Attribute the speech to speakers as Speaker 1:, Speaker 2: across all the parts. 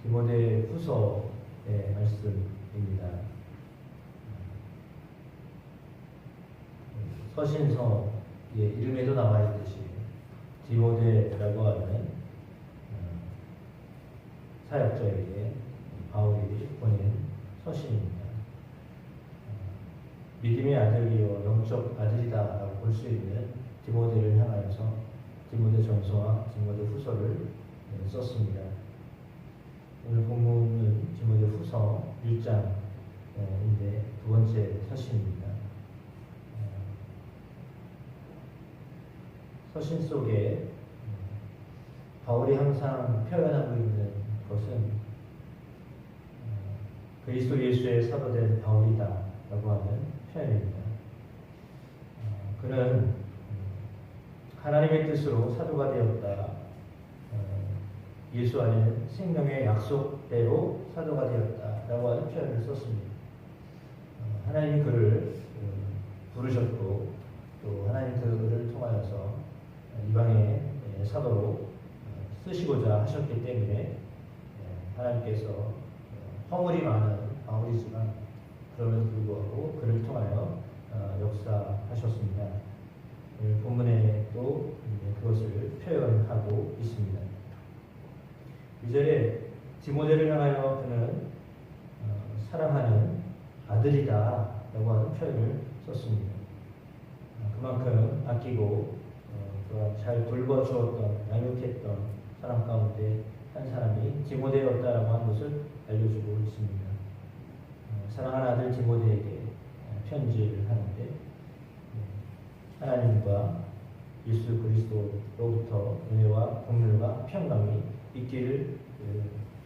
Speaker 1: 디모데 후서의 말씀입니다. 서신서의 이름에도 나와 있듯이 디모데라고 하는 사역자에게 바울이 보낸 서신입니다. 믿음의 아들이요 영적 아들이다라고 볼 수 있는 디모데를 향하여서 디모데 전서와 디모데 후서를 썼습니다. 오늘 본문은 디모데 후서 1장인데 두 번째 서신입니다. 서신 속에 바울이 항상 표현하고 있는 것은 그리스도 예수의 사도된 바울이다 라고 하는 표현입니다. 그는 하나님의 뜻으로 사도가 되었다. 예수 안에는 생명의 약속대로 사도가 되었다 라고 하는 표현을 썼습니다. 하나님이 그를 부르셨고 또 하나님 그를 통하여서 이방의 사도로 쓰시고자 하셨기 때문에 하나님께서 허물이 많은 바울이지만 그럼에도 불구하고 그를 통하여 역사하셨습니다. 본문에도 그것을 표현하고 있습니다. 2절에 디모데를 향하여 그는 사랑하는 아들이다 라고 하는 표현을 썼습니다. 그만큼 아끼고 또한 잘 돌봐주었던 양육했던 사람 가운데 한 사람이 디모데였다라고 하는 것을 알려주고 있습니다. 사랑하는 아들 디모데에게 편지를 하는데 하나님과 예수 그리스도로부터 은혜와 공률과 평강이 있기를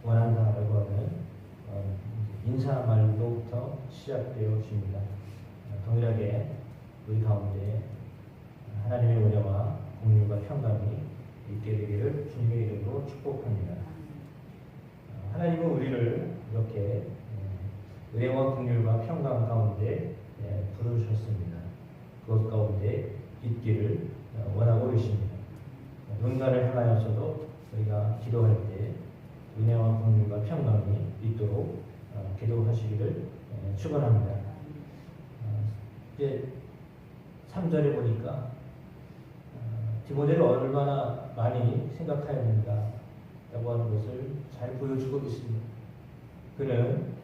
Speaker 1: 원한다라고 하는 인사말로부터 시작되어집니다. 동일하게 우리 가운데 하나님의 은혜와 공률과 평강이 있게 되기를 주님의 이름으로 축복합니다. 하나님은 우리를 이렇게 은혜와 공률과 평강 가운데 부르셨습니다. 그것 가운데 있기를 원하고 계십니다. 눈간을 향하여서도 우리가 기도할 때 은혜와 공률과 평강이 있도록 기도하시기를 축원합니다. 이제 3절에 보니까 디모데를 얼마나 많이 생각하였는가 라고 하는 것을 잘 보여주고 있습니다. 그는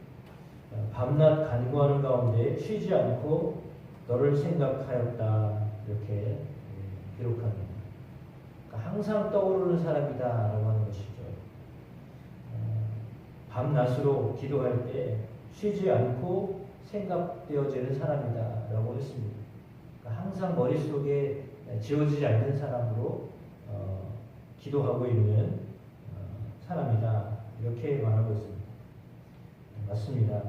Speaker 1: 밤낮 간구하는 가운데 쉬지 않고 너를 생각하였다 이렇게 기록합니다. 그러니까 항상 떠오르는 사람이다 라고 하는 것이죠. 밤낮으로 기도할 때 쉬지 않고 생각되어지는 사람이다 라고 했습니다. 그러니까 항상 머릿속에 지워지지 않는 사람으로 기도하고 있는 사람이다 이렇게 말하고 있습니다. 맞습니다.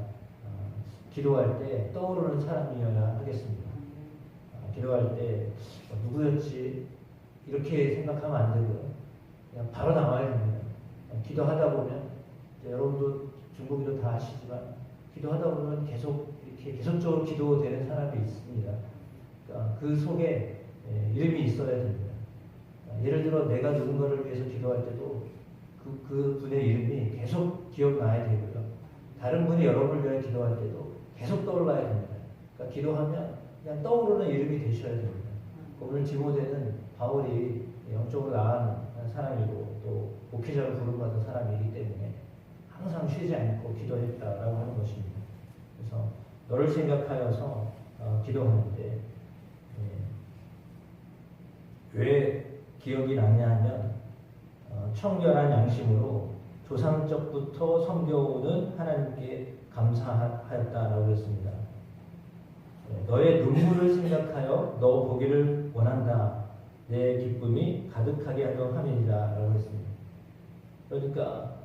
Speaker 1: 기도할 때 떠오르는 사람이어야 하겠습니다. 기도할 때 누구였지 이렇게 생각하면 안 되고요. 그냥 바로 나와야 됩니다. 기도하다 보면 여러분도 중국인도 다 아시지만 기도하다 보면 계속 이렇게 계속적으로 기도되는 사람이 있습니다. 그러니까 그 속에 이름이 있어야 됩니다. 예를 들어 내가 누군가를 위해서 기도할 때도 그 분의 이름이 계속 기억나야 되고요. 다른 분이 여러분을 위해 기도할 때도 계속 떠올라야 됩니다. 그러니까 기도하면 그냥 떠오르는 이름이 되셔야 됩니다. 오늘 디모데는 바울이 영적으로 나은 사람이고 또 목회자로 부름받은 사람이기 때문에 항상 쉬지 않고 기도했다라고 하는 것입니다. 그래서 너를 생각하여서 기도하는데 왜 기억이 나냐 하면 청결한 양심으로 조상적부터 섬겨오는 하나님께 감사하였다라고 했습니다. 너의 눈물을 생각하여 너 보기를 원한다. 내 기쁨이 가득하게 하려 함이니라 라고 했습니다. 그러니까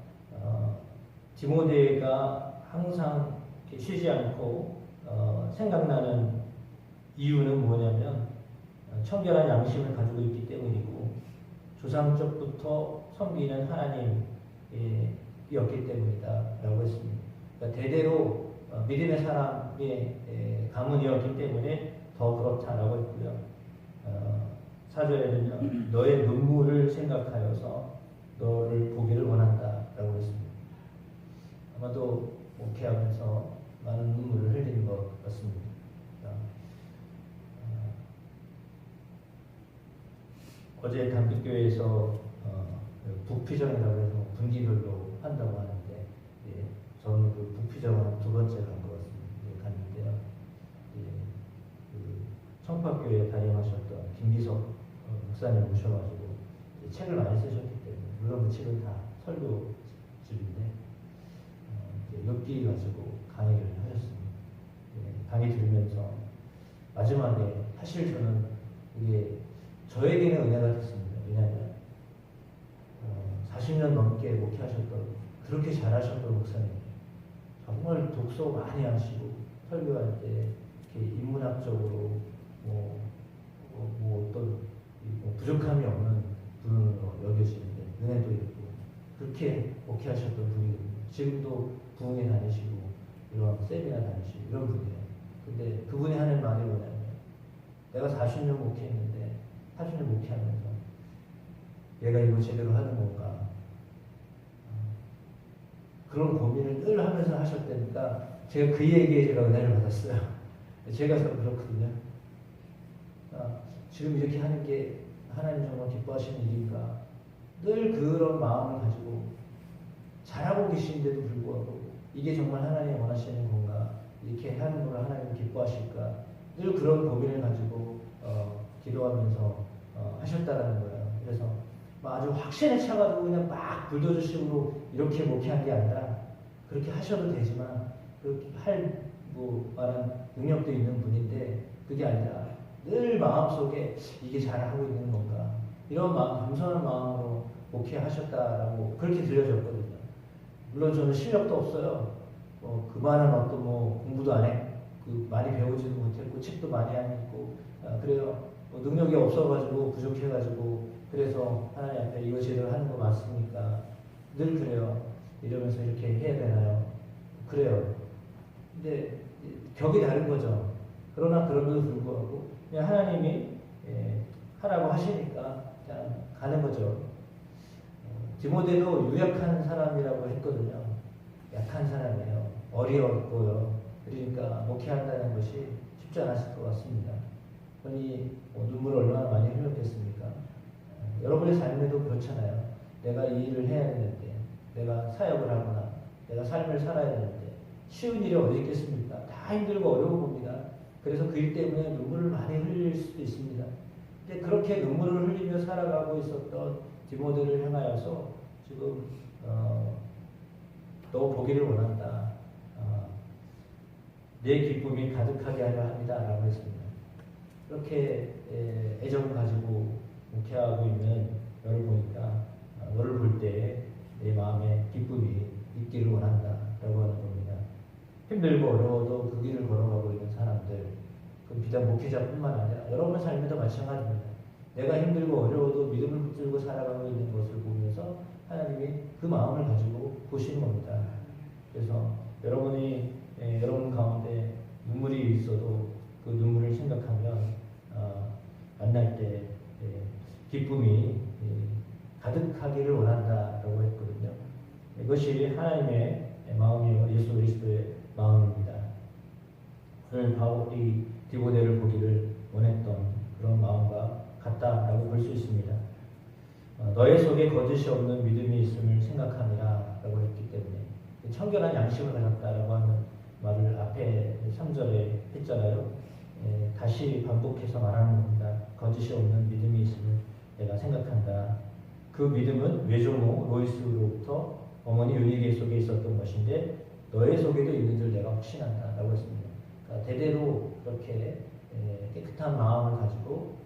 Speaker 1: 디모데가 항상 쉬지 않고 생각나는 이유는 뭐냐면 청결한 양심을 가지고 있기 때문이고 조상적부터 섬기는 하나님이었기 때문이다 라고 했습니다. 그러니까 대대로 믿음의 사람의 가문이었기 때문에 더 그렇다라고 했고요. 4절에는요 너의 눈물을 생각하여서 너를 보기를 원한다 라고 했습니다. 교회에서 북피정이라고 해서 분기별로 한다고 하는데, 예, 저는 그 북피정은 두 번째 간 것 같습니다. 예, 갔는데요. 예, 그 청파교회에 담임하셨던 김기석 목사님 모셔가지고 책을 많이 쓰셨기 때문에, 물론 그 책은 다 설교집인데 엽기 가지고 강의를 하셨습니다. 예, 강의 들으면서 마지막에 사실 저는 이게 저에게는 은혜가 됐습니다. 왜냐하면 40년 넘게 목회하셨던, 그렇게 잘하셨던 목사님, 정말 독서 많이 하시고 설교할 때 이렇게 인문학적으로 뭐 어떤 부족함이 없는 분으로 여겨지는데 은혜도 있고 그렇게 목회하셨던 분이거든요. 지금도 부흥회 다니시고 이런 세미나 다니시고 이런 분이에요. 근데 그분이 하는 말이 뭐냐면, 내가 40년 목회했는데 40년 목회하면서 얘가 이거 제대로 하는 건가, 그런 고민을 늘 하면서 하셨다니까 제가 그 얘기에 제가 은혜를 받았어요. 제가 그렇거든요. 지금 이렇게 하는 게 하나님 정말 기뻐하시는 일인가, 늘 그런 마음을 가지고 잘하고 계신데도 불구하고 이게 정말 하나님이 원하시는 건가, 이렇게 하는 걸 하나님이 기뻐하실까, 늘 그런 고민을 가지고 기도하면서 하셨다라는 거예요. 그래서 아주 확신에 차가지고 그냥 막 불도저식으로 이렇게 목회한 게 아니라, 그렇게 하셔도 되지만 그렇게 할 만한 능력도 있는 분인데, 그게 아니라 늘 마음속에 이게 잘하고 있는 건가, 이런 마음, 겸손한 마음으로 목회하셨다라고 그렇게 들려졌거든요. 물론 저는 실력도 없어요. 그만한 어떤 공부도 안 해, 많이 배우지도 못했고 책도 많이 안 읽고 그래요. 능력이 없어가지고 부족해가지고, 그래서 하나님 앞에 이거 제대로 하는 거 맞습니까? 늘 그래요. 이러면서 이렇게 해야 되나요? 그래요. 근데 격이 다른 거죠. 그러나 그럼에도 불구하고 그냥 하나님이 하라고 하시니까 그냥 가는 거죠. 디모데도 유약한 사람이라고 했거든요. 약한 사람이에요. 어리었고요. 그러니까 목회한다는 것이 쉽지 않았을 것 같습니다. 그러니 눈물을 얼마나 많이 흘렸겠습니까? 여러분의 삶에도 그렇잖아요. 내가 이 일을 해야 되는데, 내가 사역을 하거나 내가 삶을 살아야 되는데 쉬운 일이 어디 있겠습니까? 다 힘들고 어려운 겁니다. 그래서 그 일 때문에 눈물을 많이 흘릴 수도 있습니다. 근데 그렇게 눈물을 흘리며 살아가고 있었던 디모데를 향하여서 지금 너 보기를 원한다. 내 기쁨이 가득하게 하려 합니다. 라고 했습니다. 그렇게 애정을 가지고 목회하고 있는 너를 보니까, 너를 볼 때 내 마음에 기쁨이 있기를 원한다. 라고 하는 겁니다. 힘들고 어려워도 그 길을 걸어가고 있는 사람들, 그 비단 목회자뿐만 아니라 여러분의 삶에도 마찬가지입니다. 내가 힘들고 어려워도 믿음을 붙들고 살아가고 있는 것을 보면서 하나님이 그 마음을 가지고 보시는 겁니다. 그래서 여러분이 여러분 가운데 눈물이 있어도 그 눈물을 생각하면 만날 때 기쁨이 가득하기를 원한다라고 했거든요. 이것이 하나님의 마음이요, 예수 그리스도의 마음입니다. 오늘 바울이 디모데를 보기를 원했던 그런 마음과 같다라고 볼 수 있습니다. 너의 속에 거짓이 없는 믿음이 있음을 생각하니라 라고 했기 때문에 청결한 양심을 가졌다라고 하는 말을 앞에 3절에 했잖아요. 다시 반복해서 말하는 겁니다. 거짓이 없는 믿음이 있음을 내가 생각한다. 그 믿음은 외조모 로이스로부터 어머니 유니게 속에 있었던 것인데 너의 속에도 있는 줄 내가 확신한다 라고 했습니다. 그러니까 대대로 그렇게 깨끗한 마음을 가지고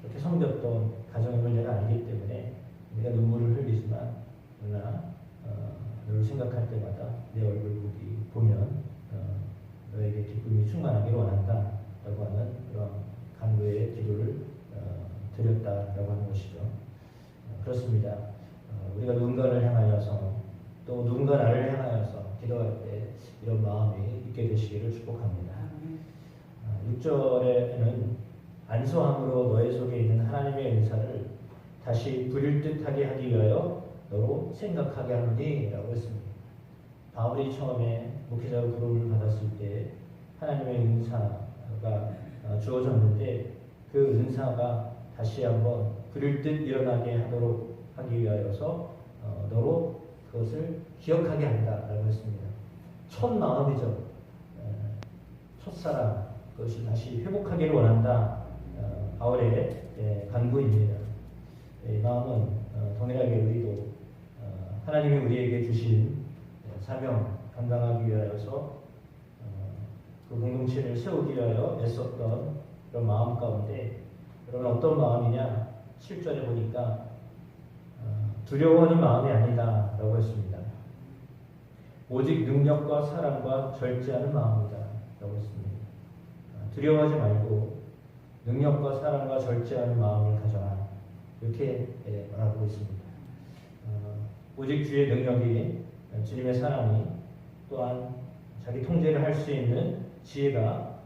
Speaker 1: 그렇게 섬겼던 가정임을 내가 알기 때문에 내가 눈물을 흘리지만, 그러나 너를 생각할 때마다 내 얼굴 보면 너에게 기쁨이 충만하기를 원한다 라고 하는 그런 간구의 기도를 드렸다라고 하는 것이죠. 그렇습니다. 우리가 누군가를 향하여서, 또 누군가 나를 향하여서 기도할 때 이런 마음이 있게 되시기를 축복합니다. 6절에는 안소함으로 너의 속에 있는 하나님의 은사를 다시 부릴 듯하게 하기 위하여 너로 생각하게 하노니 라고 했습니다. 바울이 처음에 목회자로 부름을 받았을 때 하나님의 은사가 주어졌는데 그 은사가 다시 한번 부릴 듯 일어나게 하도록 하기 위하여서 너로 그것을 기억하게 한다라고 했습니다. 첫 마음이죠. 첫사랑 그것이 다시 회복하기를 원한다. 바울의 간구입니다. 이 마음은 동일하게 우리도 하나님이 우리에게 주신 사명 감당하기 위하여서 그 공동체를 세우기 위하여 애썼던 그런 마음 가운데 여러분 어떤 마음이냐? 7절에 보니까 두려워하는 마음이 아니다 라고 했습니다. 오직 능력과 사랑과 절제하는 마음이다 라고 했습니다. 두려워하지 말고 능력과 사랑과 절제하는 마음을 가져라 이렇게 말하고 있습니다. 오직 주의 능력이 주님의 사랑이 또한 자기 통제를 할 수 있는 지혜가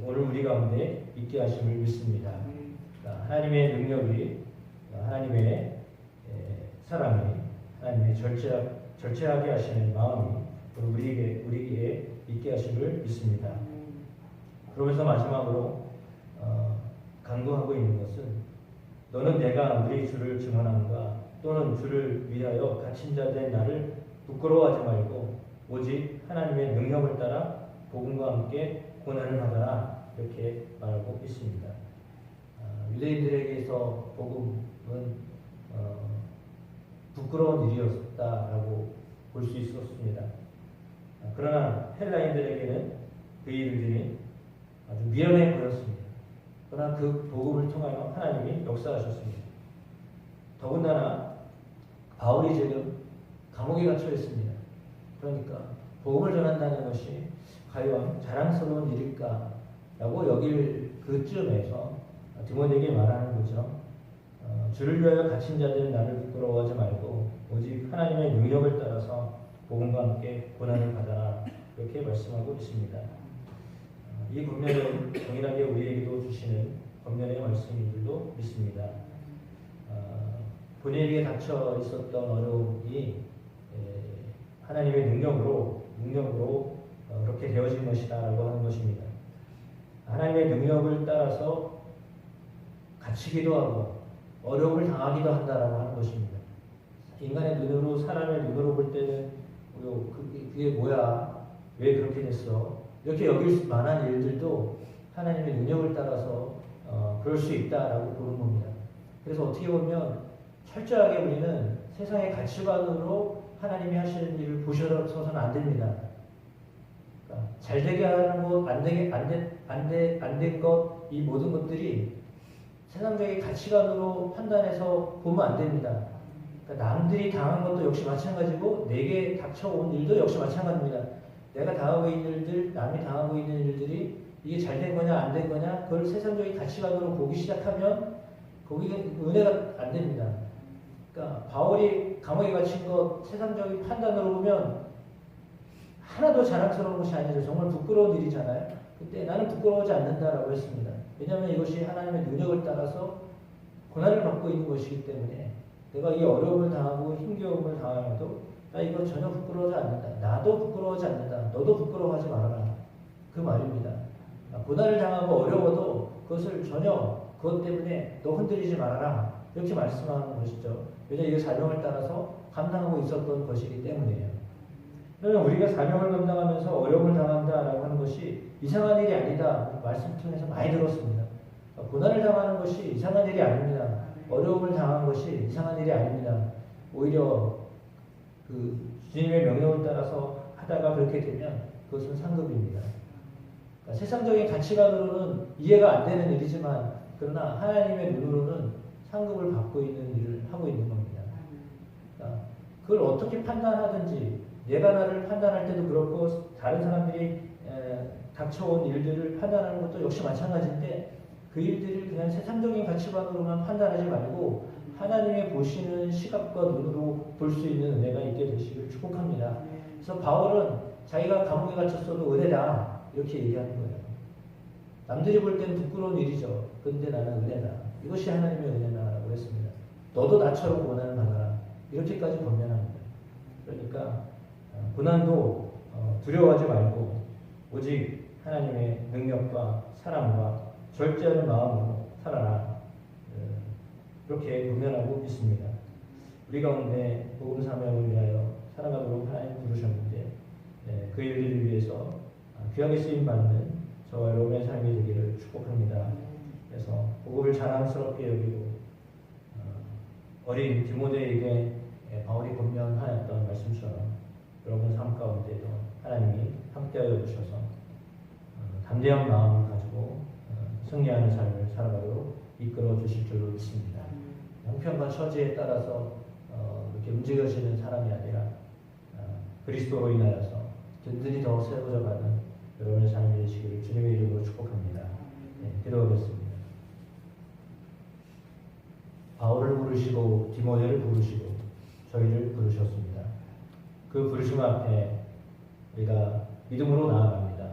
Speaker 1: 오늘 우리 가운데 있게 하심을 믿습니다. 하나님의 능력이 하나님의 사랑이 하나님의 절제하게 하시는 마음이 우리에게 있게 하심을 믿습니다. 그러면서 마지막으로 간구하고 있는 것은 너는 내가 우리 주를 증언함과 또는 주를 위하여 갇힌 자 된 나를 부끄러워하지 말고 오직 하나님의 능력을 따라 복음과 함께 고난을 받아라 이렇게 말하고 있습니다. 유대인들에게서 복음은 부끄러운 일이었다라고 볼 수 있었습니다. 그러나 헬라인들에게는 그 일들이 아주 미련해 보였습니다. 그러나 그 복음을 통하여 하나님이 역사하셨습니다. 더군다나 바울이 지금 감옥에 갇혀 있습니다. 그러니까 복음을 전한다는 것이 과연 자랑스러운 일일까라고 여길 그쯤에서 디모데에게 말하는 거죠. 주를 위하여 갇힌 자들은 나를 부끄러워하지 말고 오직 하나님의 능력을 따라서 복음과 함께 고난을 받아라 이렇게 말씀하고 있습니다. 이 권면은 동일하게 우리에게도 주시는 권면의 말씀인 줄도 믿습니다. 본인에게 닥쳐 있었던 어려움이 하나님의 능력으로 그렇게 되어진 것이다라고 하는 것입니다. 하나님의 능력을 따라서 갇히기도 하고 어려움을 당하기도 한다라고 하는 것입니다. 인간의 눈으로 사람의 눈으로 볼 때는 그게 뭐야? 왜 그렇게 됐어? 이렇게 여길 만한 일들도 하나님의 능력을 따라서 그럴 수 있다라고 보는 겁니다. 그래서 어떻게 보면 철저하게 우리는 세상의 가치관으로 하나님이 하시는 일을 보셔서는 안 됩니다. 그러니까 잘 되게 하는 것, 안 된 것, 이 모든 것들이 세상적인 가치관으로 판단해서 보면 안 됩니다. 그러니까 남들이 당한 것도 역시 마찬가지고 내게 닥쳐온 일도 역시 마찬가지입니다. 내가 당하고 있는 일들, 남이 당하고 있는 일들이 이게 잘 된 거냐 안 된 거냐 그걸 세상적인 가치관으로 보기 시작하면 거기에 은혜가 안 됩니다. 그러니까 바울이 감옥에 갇힌 것 세상적인 판단으로 보면 하나도 자랑스러운 것이 아니죠. 정말 부끄러운 일이잖아요. 그때 나는 부끄러워하지 않는다라고 했습니다. 왜냐하면 이것이 하나님의 능력을 따라서 고난을 받고 있는 것이기 때문에 내가 이 어려움을 당하고 힘겨움을 당하여도 나 이거 전혀 부끄러워하지 않는다. 나도 부끄러워하지 않는다. 너도 부끄러워하지 말아라. 그 말입니다. 고난을 당하고 어려워도 그것을 전혀 그것 때문에 너 흔들리지 말아라. 이렇게 말씀하는 것이죠. 왜냐하면 이게 사명을 따라서 감당하고 있었던 것이기 때문이에요. 그러면 우리가 사명을 감당하면서 어려움을 당한다라고 하는 것이 이상한 일이 아니다. 말씀 통해서 많이 들었습니다. 고난을 당하는 것이 이상한 일이 아닙니다. 어려움을 당한 것이 이상한 일이 아닙니다. 오히려 그 주님의 명령을 따라서 하다가 그렇게 되면 그것은 상급입니다. 그러니까 세상적인 가치관으로는 이해가 안 되는 일이지만 그러나 하나님의 눈으로는 상급을 받고 있는 일을 하고 있는 겁니다. 그러니까 그걸 어떻게 판단하든지 내가 나를 판단할 때도 그렇고 다른 사람들이 닥쳐온 일들을 판단하는 것도 역시 마찬가지인데 그 일들을 그냥 세상적인 가치관으로만 판단하지 말고 하나님의 보시는 시각과 눈으로 볼 수 있는 은혜가 있게 되시길 축복합니다. 그래서 바울은 자기가 감옥에 갇혔어도 은혜다 이렇게 얘기하는 거예요. 남들이 볼 때는 부끄러운 일이죠. 그런데 나는 은혜다. 이것이 하나님의 은혜다라고 했습니다. 너도 나처럼 고난을 받아라. 이렇게까지 권면합니다. 그러니까 고난도 두려워하지 말고 오직 하나님의 능력과 사랑과 절제하는 마음으로 살아라. 그렇게 구별하고 있습니다. 우리 가운데 복음 사명을 위하여 살아가도록 하나님 부르셨는데 그 일들을 위해서 귀하게 쓰임 받는 저와 여러분의 삶이 되기를 축복합니다. 그래서 복음을 자랑스럽게 여기고 어린 디모데에게 바울이 권면하였던 말씀처럼 여러분 삶 가운데도 하나님이 함께하여 주셔서 담대한 마음을 가지고 승리하는 삶을 살아가도록 이끌어 주실 줄로 믿습니다. 형편과 처지에 따라서 이렇게 움직여지는 사람이 아니라 그리스도로 인하여서 든든히 더 세워져가는 여러분의 삶이 되시기를 주님의 이름으로 축복합니다. 기도하겠습니다. 바울을 부르시고 디모데를 부르시고 저희를 부르셨습니다. 그 부르심 앞에 우리가 믿음으로 나아갑니다.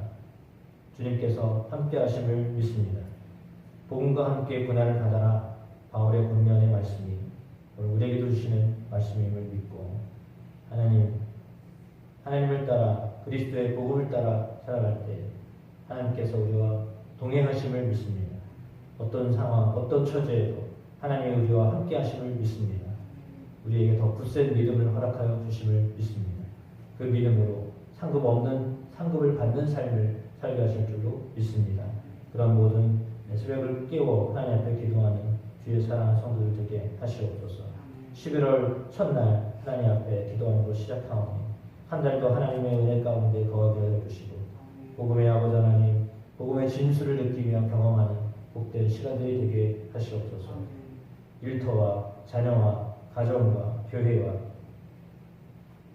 Speaker 1: 주님께서 함께 하심을 믿습니다. 복음과 함께 고난을 받아라. 바울의 권면의 말씀이 오늘 우리에게도 주시는 말씀임을 믿고 하나님을 따라 그리스도의 복음을 따라 살아갈 때 하나님께서 우리와 동행하심을 믿습니다. 어떤 상황, 어떤 처지에도 하나님의 우리와 함께 하심을 믿습니다. 우리에게 더 굳센 믿음을 허락하여 주심을 믿습니다. 그 믿음으로 상급을 받는 삶을 살게 하실 줄로 믿습니다. 그런 모든 새벽을 깨워 하나님 앞에 기도하는 주의 사랑하는 성도들 되게 하시옵소서. 11월 첫날 하나님 앞에 기도하는 걸 시작하오니 한 달 더 하나님의 은혜 가운데 거하게 하여 주시고 복음의 아버지 하나님, 복음의 진수를 느끼며 경험하는 복된 시간들이 되게 하시옵소서. 일터와 자녀와 가정과 교회와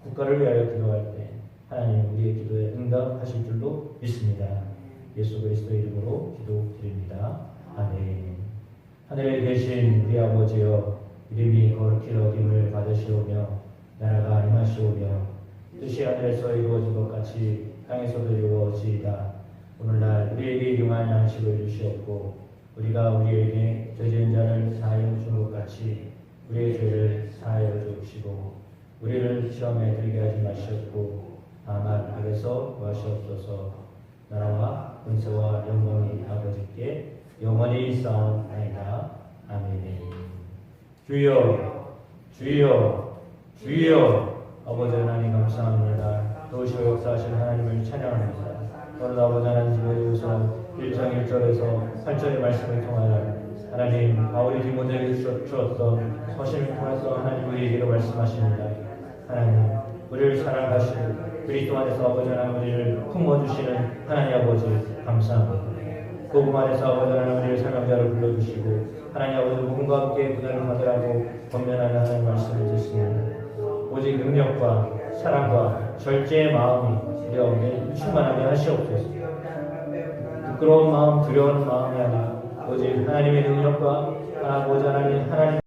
Speaker 1: 국가를 위하여 기도할 때 하나님 우리의 기도에 응답하실 줄로 믿습니다. 예수 그리스도의 이름으로 기도드립니다. 아멘. 하늘에 계신 우리 아버지여, 이름이 거룩히 여김을 받으시오며 나라가 임하시오며 뜻이 하늘에서 이루어진 것 같이 땅에서도 이루어지이다. 오늘날 우리에게 일용할 양식을 주시옵고 우리가 우리에게 죄 지은 자를 사하여 준 것 같이 우리의 죄를 사하여 주시고 우리를 시험에 들게 하지 마시옵고 다만 악에서 구하시옵소서. 나라와 권세와 영광이 아버지께 영원히 있사옵나이다. 아멘. 주여 주여 주여. 아버지 하나님 감사합니다. 도우시고 역사하신 하나님을 찬양합니다. 오늘 아버지 하나님 집에서 1장 1절에서 8절의 말씀을 통하여 하나님 바울이 디모데에게 주었던 서신을 통해서 하나님 우리에게 말씀하십니다. 하나님 우리를 사랑하시고 그리스도 안에서 아버지 하나님 우리를 품어주시는 하나님 아버지 감사합니다. 복음 안에서 아버지 하나님 우리를 사명자로 불러주시고 하나님 아버지 복음과 함께 고난을 받으라고 권면하는 하나님 말씀을 듣습니다. 오직 능력과 사랑과 절제의 마음이 우리 가운데 충만하게 하시옵소서. 부끄러운 마음, 두려운 마음이 아니라 오직 하나님의 능력과 아버지 하나님